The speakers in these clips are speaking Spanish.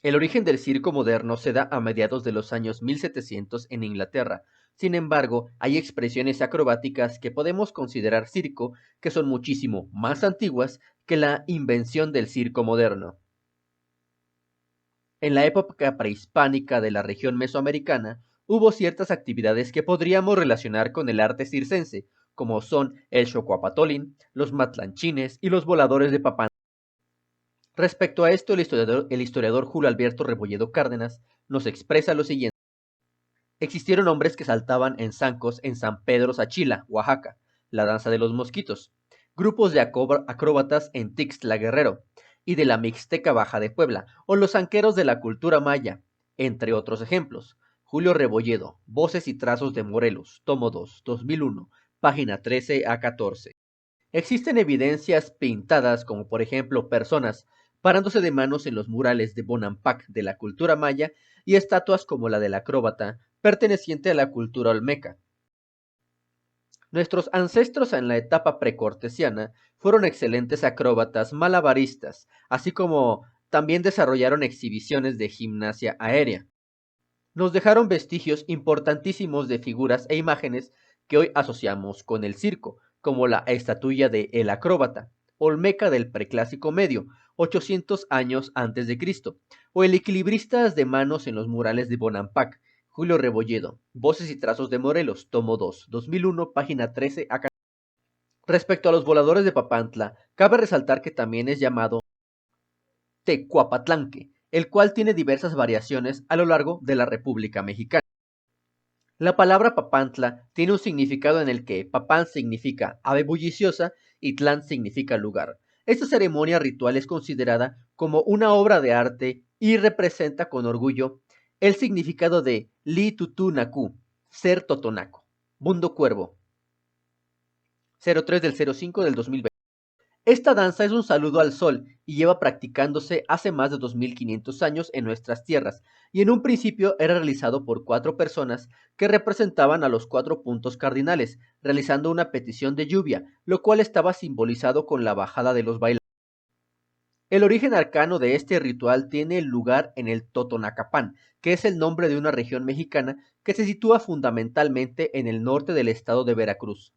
El origen del circo moderno se da a mediados de los años 1700 en Inglaterra. Sin embargo, hay expresiones acrobáticas que podemos considerar circo que son muchísimo más antiguas que la invención del circo moderno. En la época prehispánica de la región mesoamericana, hubo ciertas actividades que podríamos relacionar con el arte circense, como son el xocoapatolín, los matlanchines y los voladores de papantla. Respecto a esto, el historiador Julio Alberto Rebolledo Cárdenas nos expresa lo siguiente. Existieron hombres que saltaban en zancos en San Pedro Sachila, Oaxaca, la danza de los mosquitos, grupos de acróbatas en Tixtla Guerrero y de la Mixteca Baja de Puebla, o los zanqueros de la cultura maya, entre otros ejemplos. Julio Rebolledo, Voces y Trazos de Morelos, tomo 2, 2001, página 13 a 14. Existen evidencias pintadas, como por ejemplo personas parándose de manos en los murales de Bonampak de la cultura maya y estatuas como la del acróbata perteneciente a la cultura olmeca. Nuestros ancestros en la etapa precortesiana fueron excelentes acróbatas malabaristas, así como también desarrollaron exhibiciones de gimnasia aérea. Nos dejaron vestigios importantísimos de figuras e imágenes que hoy asociamos con el circo, como la estatuilla de El Acróbata, olmeca del Preclásico Medio, 800 años antes de Cristo, o el equilibristas de manos en los murales de Bonampak, Julio Rebolledo, Voces y Trazos de Morelos, tomo 2, 2001, página 13 a 14. Respecto a los voladores de Papantla, cabe resaltar que también es llamado Tecuapatlanque, el cual tiene diversas variaciones a lo largo de la República Mexicana. La palabra Papantla tiene un significado en el que Papán significa ave bulliciosa y Tlán significa lugar. Esta ceremonia ritual es considerada como una obra de arte y representa con orgullo el significado de Li Tutu Naku, ser totonaco. Mundo Cuervo, 03 del 05 del 2020. Esta danza es un saludo al sol y lleva practicándose hace más de 2500 años en nuestras tierras, y en un principio era realizado por 4 personas que representaban a los 4 puntos cardinales, realizando una petición de lluvia, lo cual estaba simbolizado con la bajada de los bailarines. El origen arcano de este ritual tiene lugar en el Totonacapán, que es el nombre de una región mexicana que se sitúa fundamentalmente en el norte del estado de Veracruz.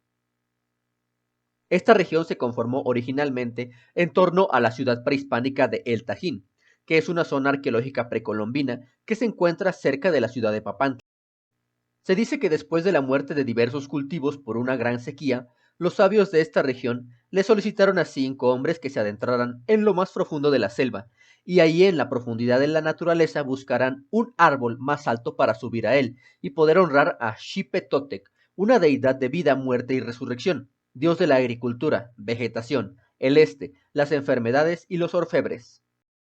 Esta región se conformó originalmente en torno a la ciudad prehispánica de El Tajín, que es una zona arqueológica precolombina que se encuentra cerca de la ciudad de Papantla. Se dice que después de la muerte de diversos cultivos por una gran sequía, los sabios de esta región le solicitaron a 5 hombres que se adentraran en lo más profundo de la selva, y ahí en la profundidad de la naturaleza buscarán un árbol más alto para subir a él y poder honrar a Xipe Totec, una deidad de vida, muerte y resurrección, dios de la agricultura, vegetación, el este, las enfermedades y los orfebres.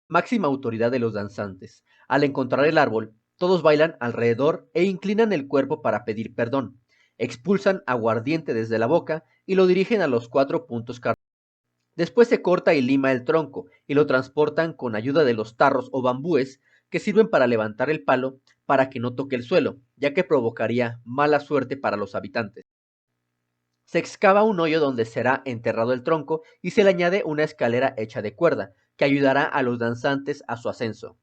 Máxima autoridad de los danzantes. Al encontrar el árbol, todos bailan alrededor e inclinan el cuerpo para pedir perdón. Expulsan aguardiente desde la boca y lo dirigen a los 4 puntos cardinales. Después se corta y lima el tronco y lo transportan con ayuda de los tarros o bambúes que sirven para levantar el palo para que no toque el suelo, ya que provocaría mala suerte para los habitantes. Se excava un hoyo donde será enterrado el tronco y se le añade una escalera hecha de cuerda, que ayudará a los danzantes a su ascenso.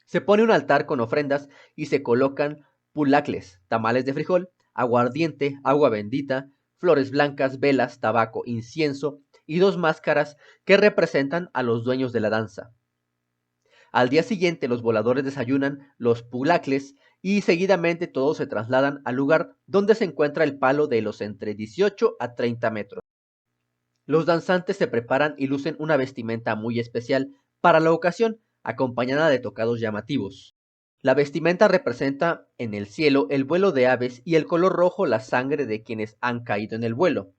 Se pone un altar con ofrendas y se colocan pulacles, tamales de frijol, aguardiente, agua bendita, flores blancas, velas, tabaco, incienso y 2 máscaras que representan a los dueños de la danza. Al día siguiente los voladores desayunan los pulacles y seguidamente todos se trasladan al lugar donde se encuentra el palo de los entre 18 a 30 metros. Los danzantes se preparan y lucen una vestimenta muy especial para la ocasión, acompañada de tocados llamativos. La vestimenta representa en el cielo el vuelo de aves y el color rojo la sangre de quienes han caído en el vuelo.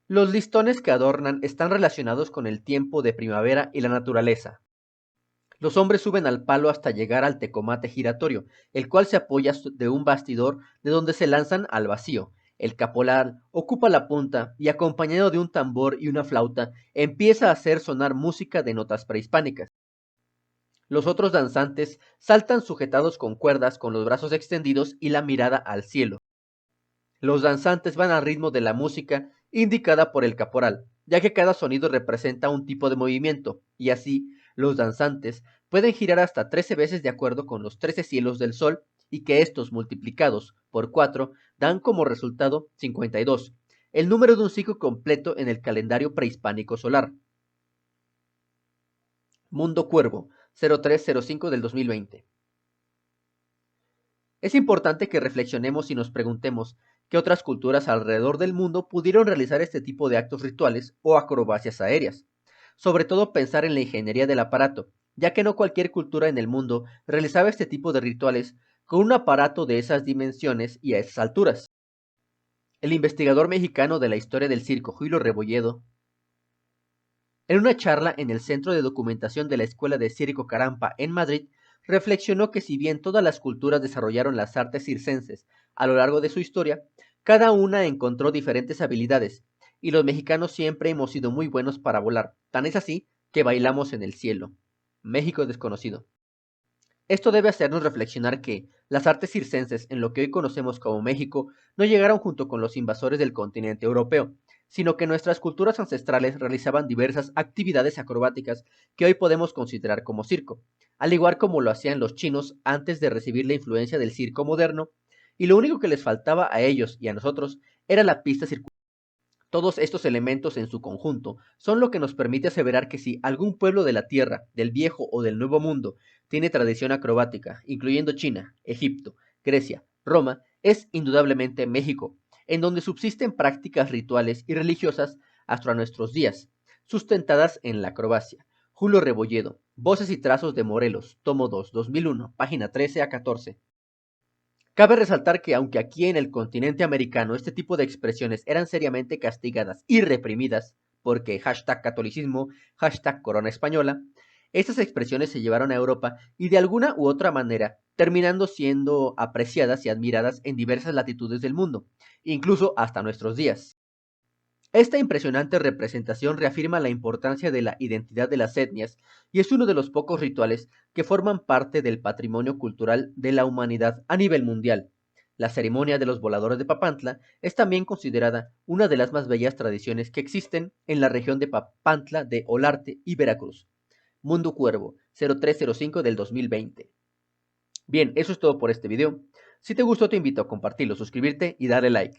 Los listones que adornan están relacionados con el tiempo de primavera y la naturaleza. Los hombres suben al palo hasta llegar al tecomate giratorio, el cual se apoya de un bastidor de donde se lanzan al vacío. El caporal ocupa la punta y, acompañado de un tambor y una flauta, empieza a hacer sonar música de notas prehispánicas. Los otros danzantes saltan sujetados con cuerdas, con los brazos extendidos y la mirada al cielo. Los danzantes van al ritmo de la música indicada por el caporal, ya que cada sonido representa un tipo de movimiento, y así los danzantes pueden girar hasta 13 veces de acuerdo con los 13 cielos del Sol, y que estos multiplicados por 4 dan como resultado 52, el número de un ciclo completo en el calendario prehispánico solar. Mundo Cuervo, 0305 del 2020. Es importante que reflexionemos y nos preguntemos qué otras culturas alrededor del mundo pudieron realizar este tipo de actos rituales o acrobacias aéreas. Sobre todo pensar en la ingeniería del aparato, ya que no cualquier cultura en el mundo realizaba este tipo de rituales con un aparato de esas dimensiones y a esas alturas. El investigador mexicano de la historia del circo, Julio Rebolledo, en una charla en el Centro de Documentación de la Escuela de Circo Carampa en Madrid, reflexionó que si bien todas las culturas desarrollaron las artes circenses a lo largo de su historia, cada una encontró diferentes habilidades, y los mexicanos siempre hemos sido muy buenos para volar, tan es así que bailamos en el cielo. México desconocido. Esto debe hacernos reflexionar que las artes circenses en lo que hoy conocemos como México no llegaron junto con los invasores del continente europeo, sino que nuestras culturas ancestrales realizaban diversas actividades acrobáticas que hoy podemos considerar como circo, al igual como lo hacían los chinos antes de recibir la influencia del circo moderno, y lo único que les faltaba a ellos y a nosotros era la pista circular. Todos estos elementos en su conjunto son lo que nos permite aseverar que si algún pueblo de la Tierra, del Viejo o del Nuevo Mundo, tiene tradición acrobática, incluyendo China, Egipto, Grecia, Roma, es indudablemente México, en donde subsisten prácticas rituales y religiosas hasta nuestros días, sustentadas en la acrobacia. Julio Rebolledo, Voces y Trazos de Morelos, tomo 2, 2001, página 13 a 14. Cabe resaltar que aunque aquí en el continente americano este tipo de expresiones eran seriamente castigadas y reprimidas, porque #catolicismo, #corona española, estas expresiones se llevaron a Europa y de alguna u otra manera terminando siendo apreciadas y admiradas en diversas latitudes del mundo, incluso hasta nuestros días. Esta impresionante representación reafirma la importancia de la identidad de las etnias y es uno de los pocos rituales que forman parte del patrimonio cultural de la humanidad a nivel mundial. La ceremonia de los voladores de Papantla es también considerada una de las más bellas tradiciones que existen en la región de Papantla de Olarte y Veracruz. Mundo Cuervo, 0305 del 2020. Bien, eso es todo por este video. Si te gustó te invito a compartirlo, suscribirte y darle like.